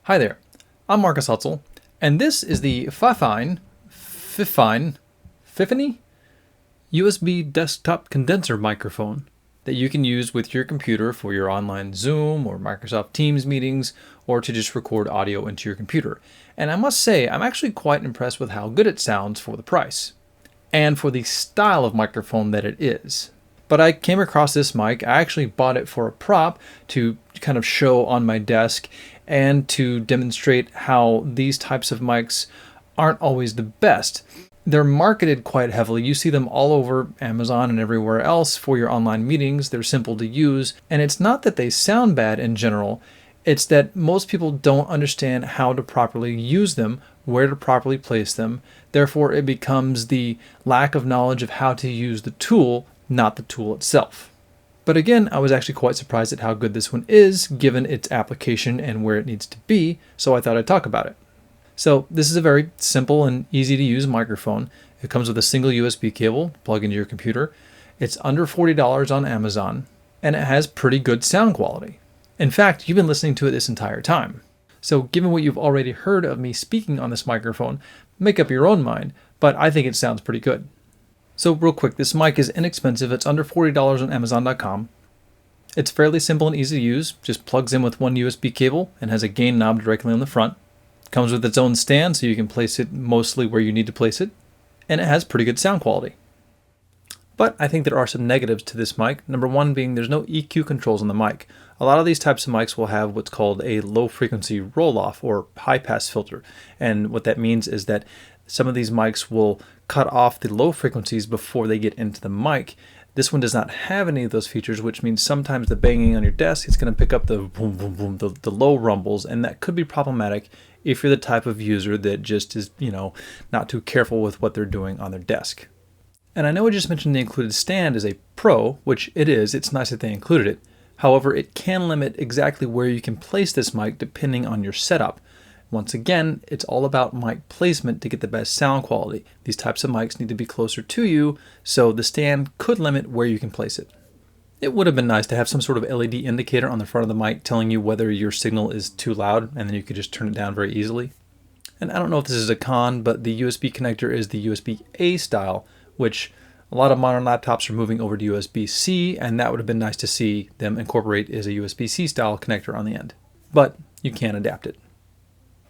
Hi there, I'm Marcus Hutzel, and this is the FiFine USB desktop condenser microphone that you can use with your computer for your online Zoom or Microsoft Teams meetings, or to just record audio into your computer. And I must say, I'm actually quite impressed with how good it sounds for the price, and for the style of microphone that it is. But I came across this mic. I actually bought it for a prop to kind of show on my desk and to demonstrate how these types of mics aren't always the best. They're marketed quite heavily. You see them all over Amazon and everywhere else for your online meetings. They're simple to use. And it's not that they sound bad in general. It's that most people don't understand how to properly use them, where to properly place them. Therefore, it becomes the lack of knowledge of how to use the tool, not the tool itself. But again, I was actually quite surprised at how good this one is, given its application and where it needs to be, so I thought I'd talk about it. So this is a very simple and easy to use microphone. It comes with a single USB cable, plug into your computer. It's under $40 on Amazon, and it has pretty good sound quality. In fact, you've been listening to it this entire time. So given what you've already heard of me speaking on this microphone, make up your own mind, but I think it sounds pretty good. So real quick, this mic is inexpensive. It's under $40 on Amazon.com. It's fairly simple and easy to use. Just plugs in with one USB cable and has a gain knob directly on the front. Comes with its own stand, so you can place it mostly where you need to place it. And it has pretty good sound quality. But I think there are some negatives to this mic. Number one being there's no EQ controls on the mic. A lot of these types of mics will have what's called a low frequency roll-off or high pass filter. And what that means is that some of these mics will cut off the low frequencies before they get into the mic. This one does not have any of those features, which means sometimes the banging on your desk is going to pick up the boom, boom, boom, the low rumbles, and that could be problematic if you're the type of user that just is, not too careful with what they're doing on their desk. And I know I just mentioned the included stand is a Pro, which it is. It's nice that they included it. However, it can limit exactly where you can place this mic depending on your setup. Once again, it's all about mic placement to get the best sound quality. These types of mics need to be closer to you, so the stand could limit where you can place it. It would have been nice to have some sort of LED indicator on the front of the mic telling you whether your signal is too loud, and then you could just turn it down very easily. And I don't know if this is a con, but the USB connector is the USB-A style, which a lot of modern laptops are moving over to USB-C, and that would have been nice to see them incorporate as a USB-C style connector on the end. But you can adapt it.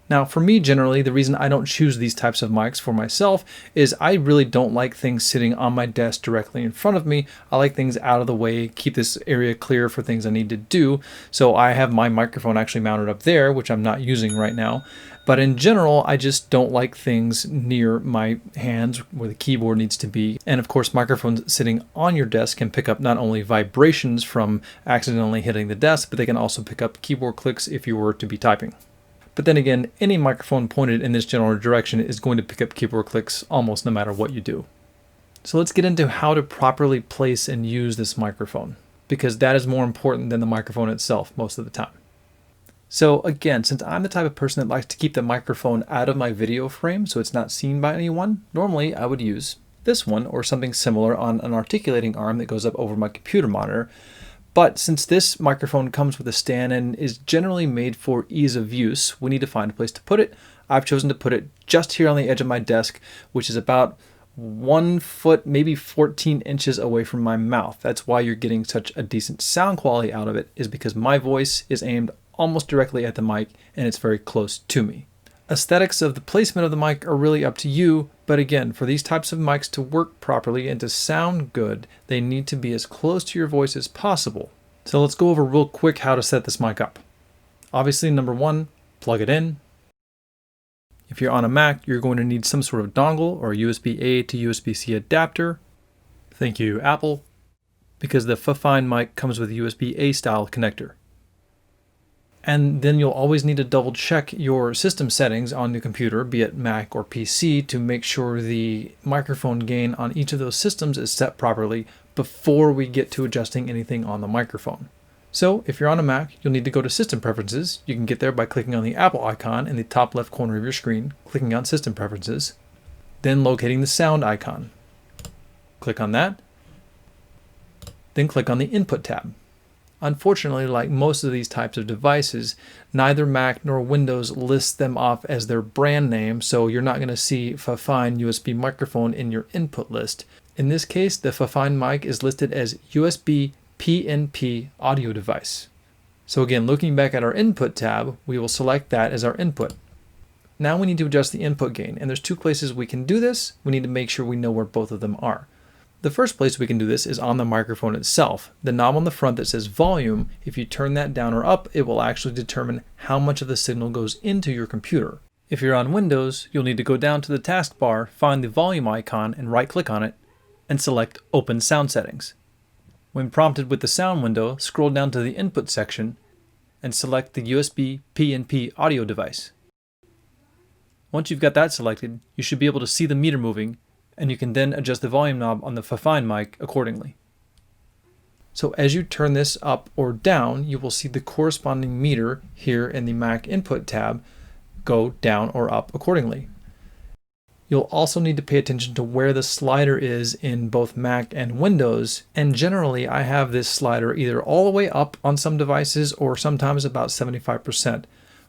Now, for me, generally, the reason I don't choose these types of mics for myself is I really don't like things sitting on my desk directly in front of me. I like things out of the way, keep this area clear for things I need to do. So I have my microphone actually mounted up there, which I'm not using right now. But in general, I just don't like things near my hands where the keyboard needs to be. And of course, microphones sitting on your desk can pick up not only vibrations from accidentally hitting the desk, but they can also pick up keyboard clicks if you were to be typing. But then again, any microphone pointed in this general direction is going to pick up keyboard clicks almost no matter what you do. So let's get into how to properly place and use this microphone, because that is more important than the microphone itself most of the time. So again, since I'm the type of person that likes to keep the microphone out of my video frame so it's not seen by anyone, normally I would use this one or something similar on an articulating arm that goes up over my computer monitor. But since this microphone comes with a stand and is generally made for ease of use, we need to find a place to put it. I've chosen to put it just here on the edge of my desk, which is about 1 foot, maybe 14 inches away from my mouth. That's why you're getting such a decent sound quality out of it, is because my voice is aimed almost directly at the mic and it's very close to me. Aesthetics of the placement of the mic are really up to you, but again, for these types of mics to work properly and to sound good, they need to be as close to your voice as possible. So let's go over real quick how to set this mic up. Obviously, number one, plug it in. If you're on a Mac, you're going to need some sort of dongle or USB-A to USB-C adapter. Thank you, Apple, because the FiFine mic comes with a USB-A style connector. And then you'll always need to double check your system settings on the computer, be it Mac or PC, to make sure the microphone gain on each of those systems is set properly before we get to adjusting anything on the microphone. So if you're on a Mac, you'll need to go to System Preferences. You can get there by clicking on the Apple icon in the top left corner of your screen, clicking on System Preferences, then locating the Sound icon. Click on that, then click on the Input tab. Unfortunately, like most of these types of devices, neither Mac nor Windows lists them off as their brand name, so you're not going to see FiFine USB microphone in your input list. In this case, the FiFine mic is listed as USB PNP audio device. So again, looking back at our input tab, we will select that as our input. Now we need to adjust the input gain, and there's two places we can do this. We need to make sure we know where both of them are. The first place we can do this is on the microphone itself. The knob on the front that says volume, if you turn that down or up, it will actually determine how much of the signal goes into your computer. If you're on Windows, you'll need to go down to the taskbar, find the volume icon, and right-click on it, and select Open Sound Settings. When prompted with the sound window, scroll down to the input section and select the USB PNP audio device. Once you've got that selected, you should be able to see the meter moving, and you can then adjust the volume knob on the FiFine mic accordingly. So as you turn this up or down, you will see the corresponding meter here in the Mac input tab go down or up accordingly. You'll also need to pay attention to where the slider is in both Mac and Windows, and generally I have this slider either all the way up on some devices or sometimes about 75%.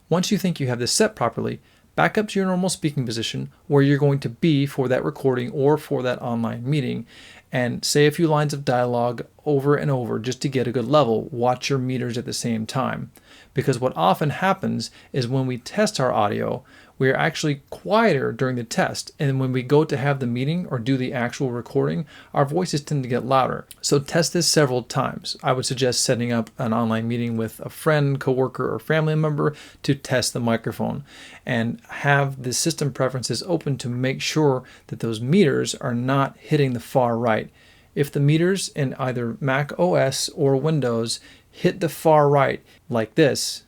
Once you think you have this set properly, back up to your normal speaking position where you're going to be for that recording or for that online meeting, and say a few lines of dialogue over and over just to get a good level. Watch your meters at the same time. Because what often happens is when we test our audio, we're actually quieter during the test, and when we go to have the meeting or do the actual recording, our voices tend to get louder. So test this several times. I would suggest setting up an online meeting with a friend, coworker, or family member to test the microphone, and have the system preferences open to make sure that those meters are not hitting the far right. If the meters in either Mac OS or Windows hit the far right like this,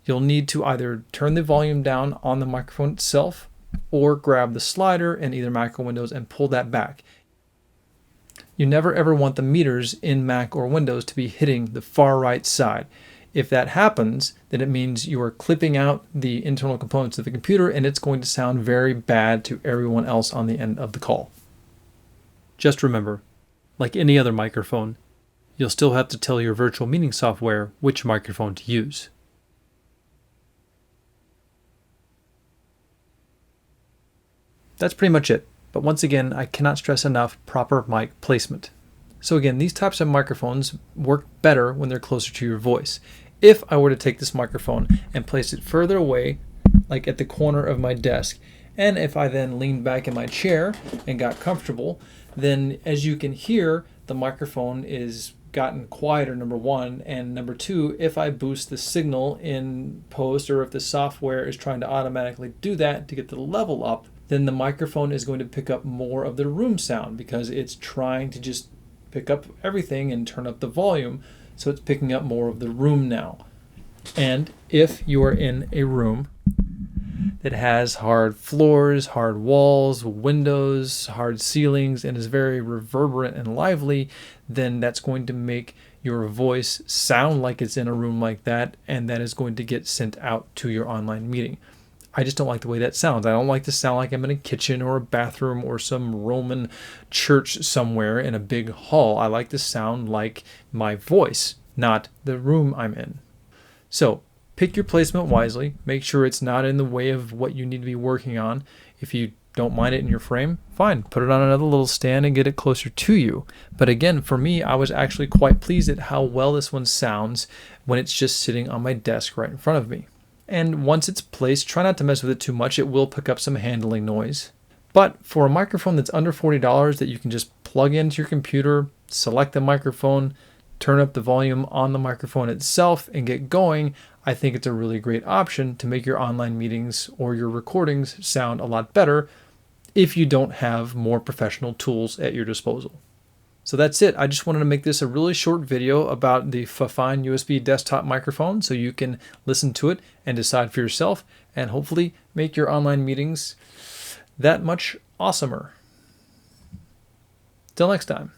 you'll need to either turn the volume down on the microphone itself or grab the slider in either Mac or Windows and pull that back. You never ever want the meters in Mac or Windows to be hitting the far right side. If that happens, then it means you are clipping out the internal components of the computer, and it's going to sound very bad to everyone else on the end of the call. Just remember, like any other microphone, you'll still have to tell your virtual meeting software which microphone to use. That's pretty much it. But once again, I cannot stress enough proper mic placement. So again, these types of microphones work better when they're closer to your voice. If I were to take this microphone and place it further away, like at the corner of my desk, and if I then leaned back in my chair and got comfortable, then as you can hear, the microphone is gotten quieter, number one, and number two, if I boost the signal in post, or if the software is trying to automatically do that to get the level up, then the microphone is going to pick up more of the room sound because it's trying to just pick up everything and turn up the volume, so it's picking up more of the room now. And if you are in a room that has hard floors, hard walls, windows, hard ceilings, and is very reverberant and lively, then that's going to make your voice sound like it's in a room like that, and that is going to get sent out to your online meeting. I just don't like the way that sounds. I don't like to sound like I'm in a kitchen or a bathroom or some Roman church somewhere in a big hall. I like to sound like my voice, not the room I'm in. So pick your placement wisely. Make sure it's not in the way of what you need to be working on. If you don't mind it in your frame, fine. Put it on another little stand and get it closer to you. But again, for me, I was actually quite pleased at how well this one sounds when it's just sitting on my desk right in front of me. And once it's placed, try not to mess with it too much. It will pick up some handling noise. But for a microphone that's under $40 that you can just plug into your computer, select the microphone, turn up the volume on the microphone itself, and get going, I think it's a really great option to make your online meetings or your recordings sound a lot better if you don't have more professional tools at your disposal. So that's it. I just wanted to make this a really short video about the FiFine USB desktop microphone so you can listen to it and decide for yourself and hopefully make your online meetings that much awesomer. Till next time.